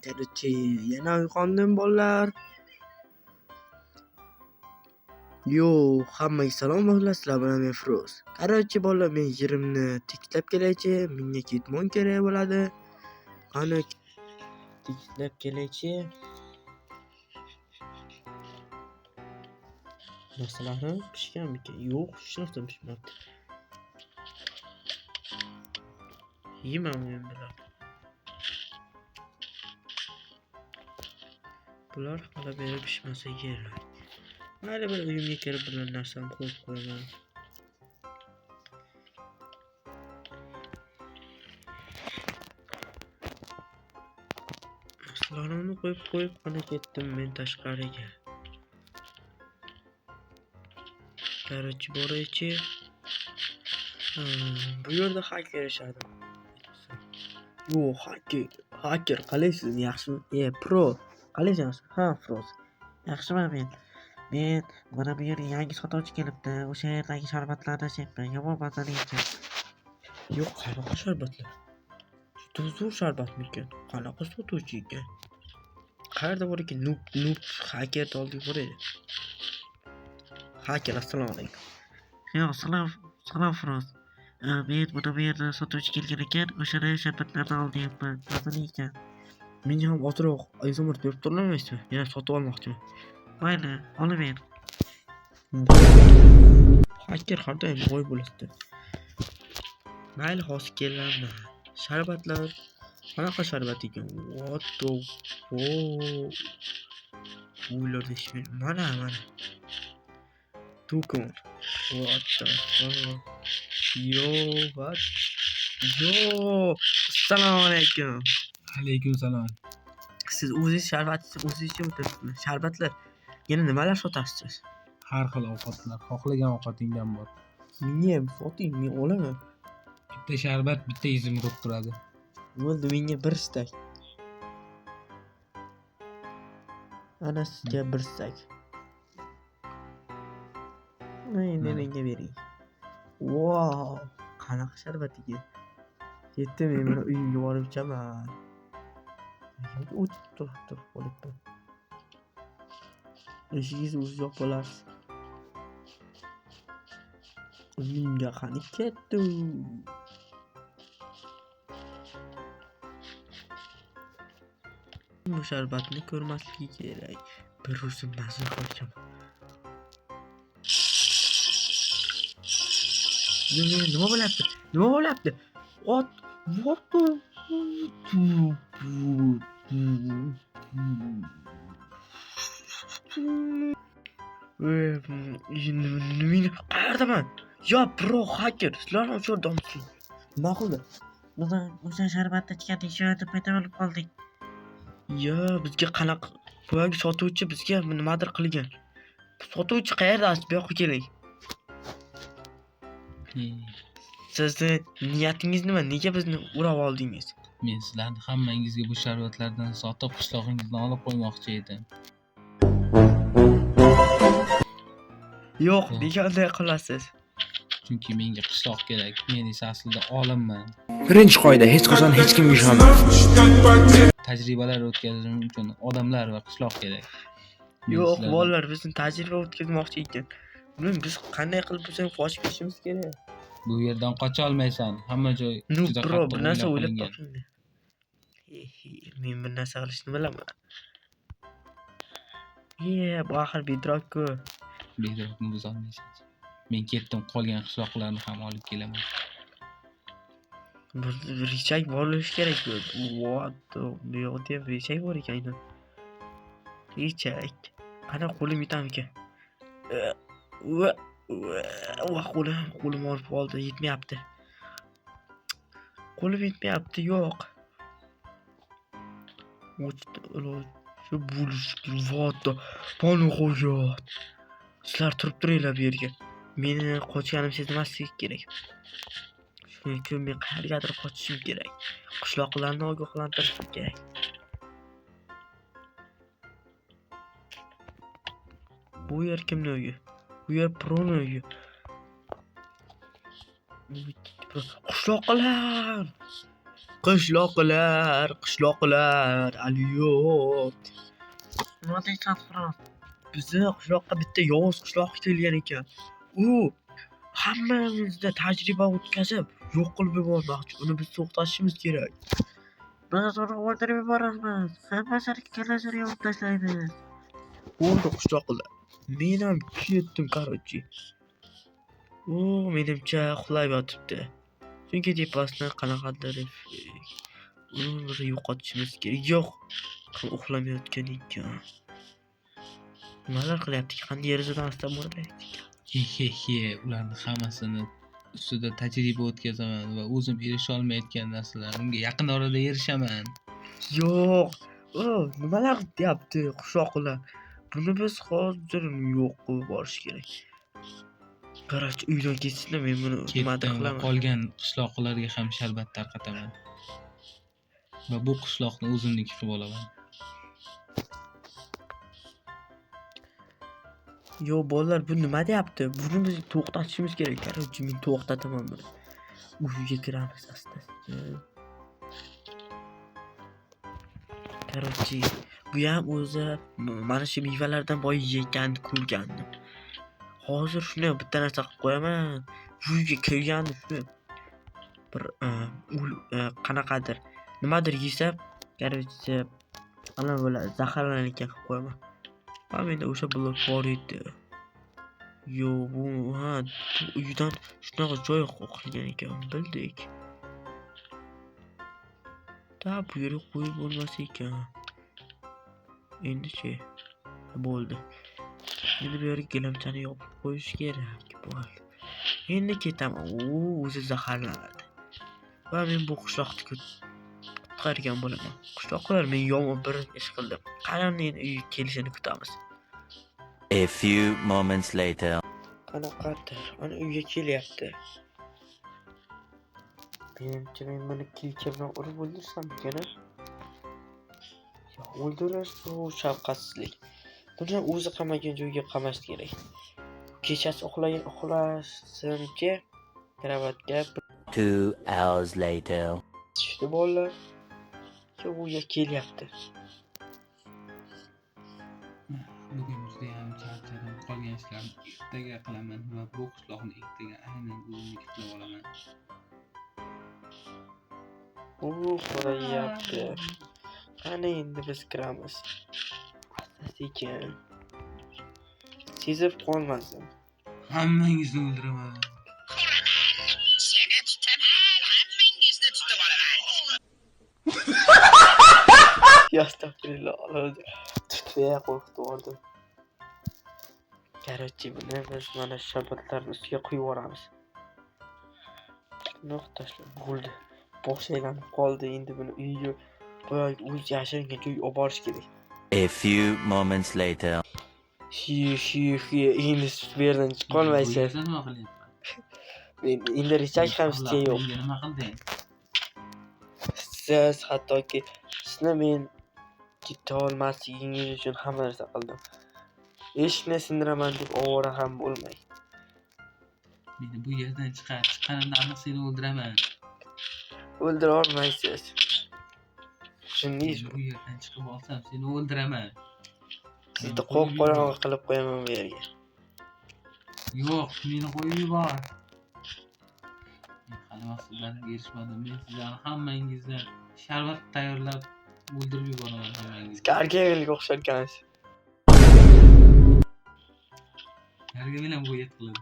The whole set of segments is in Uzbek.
Короче, yana uyg'ondim bolalar. Yo, hammaga salom bolalar, sizlar bilan men Firoz. Короче, bolalar, men yerimni tiklab kelaychi, menga ketmon kerak bo'ladi. Qani tiklab kelaychi. Narsalarni pishganmikan? Yo'q, hech narsa pishmabdi. Yeyman men bular. Bular hali beri pishmasa kerak. Mayli, bir uyimga kirib bir narsani qo'yib qo'yaman. Narsalarni qo'yib qana ketdim men tashqariga. Короче, boraychi. Bu yerda hacker yashadi. Yo, hacker qalaysiz? Yaxshimi? Pro. Qalaysiz? Ha, Firoz. Yaxshiman men. Men mana bu yerga yangi sotuvchi kelibdi. O'sha yerdagi sharbatlarni sepman. Yomon mazali ekan. Yo'q, qanaqa sharbatlar? Juda zo'r sharbatmikan. Qanaqa sotuvchi ekan? Qayerda bor ekan? Noob hacker oldiga boraylik. Hacker, assalomu alaykum. Yo, salom Firoz. Men mana bu yerda sotuvchi kelgan ekan, o'shani sharbatlarni olyapman. Mazali ekan. Menga ham ozroq izomir berib turolmaysizmi? Men ham sotib olmoqchiman. Mayli, olaver. Hacker qanday boy bo'ladi? Mayli, hozir kelaman. Sharbatlar qanaqa sharbat ekan? What the fuck? Uylarda ishlayman. Mana. Tukun. What the fuck? What? Yo, assalomu alaykum. Alaykum salom. Siz o'zingiz o'zingizcha o'tiribsizmi? Sharbatlar yana nimalar sotasiz? Har xil ovqatlar, xohlagan ovqatingdan bor. Menga ham soting, men olaman. Bitta sharbat, bitta izimrud turadi. Bo'ldi, menga bir stak. Ana sizga bir stak. Endi menga bering. Wow, qanaqa sharbat ekan? Yetdi, men buni uyimga borib ichaman. O'tib turibdi qo'libman. Eshigingizni o'zingiz yopib olasiz. Uyimga qani ketdi. Bu sharbatni ko'rmasligi kerak. Bir o'zim mazza qilchaman. Nima bo'lyapti? What the Meni qayerdaman? Yo, pro hacker, sizlar ham shu yerdamisiz? Nima qildi? Mana o'sha sharbatni ichgan ishonib paydo bo'lib qoldik. Yo, bizga qanaqa boyagi sotuvchi bizga nimadir qilgan. Sotuvchi qayerda? Bu yoqqa keling. Sizni niyatingiz nima? Nega bizni urab oldingiz? Men sizlarni hammangizga bu sharbatlardan sotib qishlog'ingizdan olib qo'ymoqchi edim. Yo'q, nega unday qilasiz? Chunki menga qishloq kerak. Men esa aslida olimman. Birinchi qoida, hech qachon hech kimga ishonma. Tajribalar o'tkazishim uchun odamlar va qishloq kerak. Yo'q, bolalar bizni tajriba o'tkazmoqchi ekan. Buni biz qanday qilib bo'lsa qochib ketishimiz kerak. Bu yerdan qocha olmaysan. Hamma joy juda Bro, qattiq bir narsa o'ylab qilingan. toping. Men bir narsa qilishni bilaman. Bu axir bedrock-ku. Bedrockni buza olmaysiz. Men ketdim, qolgan qishloqlarni ham olib kelaman. Bu richak bo'lishi kerak-ku. What? Bu yoqda ham richak bor ekan. Richak. Qana qo'lim yetarmikan? Qo'lim olib qoldi, yetmayapti. Qo'lim yetmayapti, yo'q. Shu bo'lishdi. What? Ponu qo'yat. Sizlar turib turinglar bu yerga. Meni qochganim sezmasligi kerak. Shuning uchun men qayergadir qochishim kerak. Qishloqlarni ogohlantirishim kerak. Bu yer kimning uyi? Bu yer Pro'ning uyi. Qishloqlar! Qishloqlar, aliyo. Nima deysan, Frost? Bizni qishloqqa bitta yovuz qishloq kelgan ekan. U hammamizda tajriba o'tkazib, yo'q qilib yubormoqchi. Uni biz to'xtatishimiz kerak. Biz uni o'ldirib yuboramiz. Hammasini kellasini yopib tashlaymiz. Bo'ldi qishloqlar. Men ham ketdim, короче. U menimcha uxlab yotibdi. Chunki tepasidan qanaqadir uni bir yo'qotishimiz kerak. Yo'q, uxlamayotgan ekan. Nimalar qilyapti? Qanday yeridan asta bo'layapti? He, ularni hammasini ustida tajriba o'tkazaman va o'zim erisha olmayotgan narsalar unga yaqin orada erishaman. Yo'q. Nimalar deyapti qishloqlar? Buni biz hozir yo'q qilib yuborish kerak. Qarach, uydan ketsin, men buni nima Ketdim va qilaman? qolgan qishloqlarga ham sharbat tarqataman. Va bu qishloqni o'zimniki qilib olaman. Yo'q, bolalar, bu nima deyapti? Buni biz to'xtatishimiz kerak. Qarach, men to'xtataman buni. Uyga kiramiz asta. Qarach, bu ham o'zi mana shu mevalardan boy yeganni ko'rgandim. Hozir shuni bitta narsa qilib qo'yaman. Uyga kirganda shuni bir qanaqadir nimadir yesa, qarach, ana bo'ladi, zaharlangan qilib qo'yaman. Ha, menda o'sha blok bor edi. Yo'q, bu uydan shunaqa joy qilgan ekan, bildik. Bu yerga qo'yib bo'lmas ekan. Endi-chi, bo'ldi. Endi bu yerga gilamchani yopib qo'yish kerak. Bo'ldi. Endi ketaman. O'zi zaharlanadi. Va men bu qishloqni qutqargan bo'laman. Qishloqlar, men yomon bir ish qildim. Qani men uyga kelishini kutamiz. A few moments later. Qanaqadir, ana uyga kelyapti. Menimcha men buni kilcha bilan urib o'ldirsam ekan. Yo'q, o'ldirish bu shafqatsizlik. Buni o'zi qamagan joyga qamash kerak. Kechasi uxlashimcha karavotga 2 hours later. tushdi bolalar. U yer kelyapti. Bugun juda ham charchadim. Qolgan ishlarni ertaga qilaman va bu qishloqni ertaga aynan o'zimniki qilib olaman. So'rayapti. Qani endi biz kiramiz. Asta-sekin. Sezib qolmasin. Hammangizni o'ldiraman. Seni tutaman, hammangizni tutib olaman. Yastafrillah, oladi. Tutmay qo'rqitib oldim. Qarach, buni biz mana shu sharbatlarni ustiga quyib yuboramiz. Nuqtashlar bo'ldi. Bosh aylanib qoldi. Endi buni uyga qo'yib, o'z yashiringan joyga olib borish kerak. A few moments later. Endi bu yerdan chiqib qolmaysiz. Nima qilyapman? Men endi richak ham sizga yo'q. Menga nima qilding? Siz hattoki sizni men keta olmasligingiz uchun hamma narsa qildim. Eshikni sindiraman deb ovora ham bo'lmang. Meni bu yerdan chiqqanimda aniq seni o'ldiraman. O'ldira olmaysiz. Tushundingizmi? Bu yerdan chiqib olsam seni o'ldiraman. Sizni qo'rqo'rg'on qilib qo'yaman bu yerga. Yo'q, meni qo'yib yubor. Men hali maqsadlarimga erishmadim. Men sizlarni hammangizni sharbat tayyorlab o'ldirib yuboraman hammangizni. Gargamelga o'xsharkansiz. Gargamel ham bo'yat qiladi.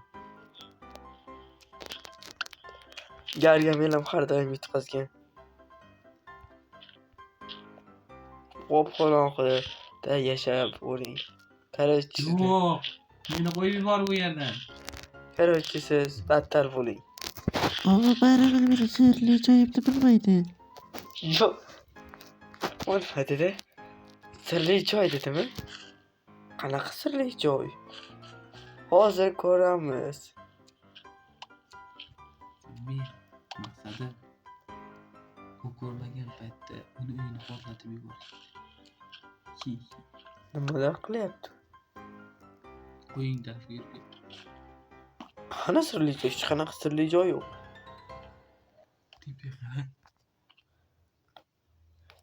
Gargamel ham har doim yutqazgan. Qo'rqo'rg'onda yashab o'ring. Qarach, Yo'q, meni qo'yib yubor bu yerdan. qarach, siz battar bo'ling. Baribir bir sirli joyimni bilmaydi. Yo'q. Bo'lmadi-da. Sirli joy dedimi? Qanaqa sirli joy? Hozir ko'ramiz. Men maqsadi u ko'rmagan paytda uni uyini portlatib yuborish. Nimalar qilyapti? Qo'ying tarafga yurib. Qana sirli joy? Hech qanaqa sirli joy yo'q. Tepaga qarang.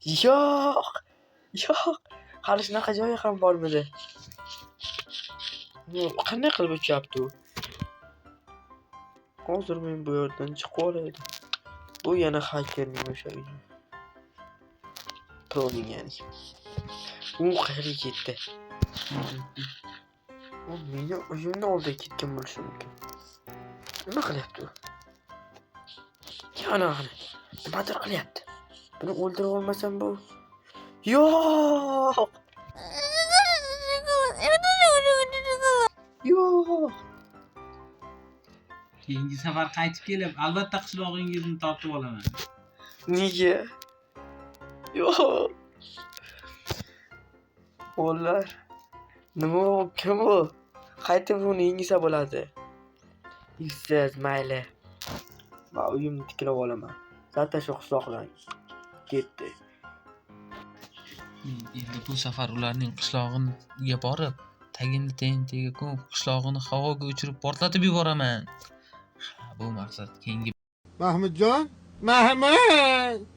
Yo'q. Yo'q. Hali shunaqa joyi ham bormidi? Qanday qilib uchyapti u? Hozir men bu yerdan chiqib olaydim. Bu yana hakerning o'sha uyi. Proning ya'ni. U qayerga ketdi? U meni uyimni oldiga ketgan bo'lishi mumkin. Nima qilyapti u? Yana nimadir qilyapti. Buni o'ldirib olmasam bu. Yo'q. Yo'q. Keyingi safar qaytib kelib, albatta qishlog'ingizni tortib olaman. Nega? Yo'q. O'g'illar, nima u? Kim u? Qaytib uni yengsa bo'ladi. Siz mayli. Men uyimni tiklab olaman. Zaten shu qishloqdan ketdi. Endi bu safar ularning qishlog'iga borib, tagini TNTga ko'mib, qishlog'ini havoga uchirib portlatib yuboraman. Bu maqsad keyingi Mahmudjon, Mahmud!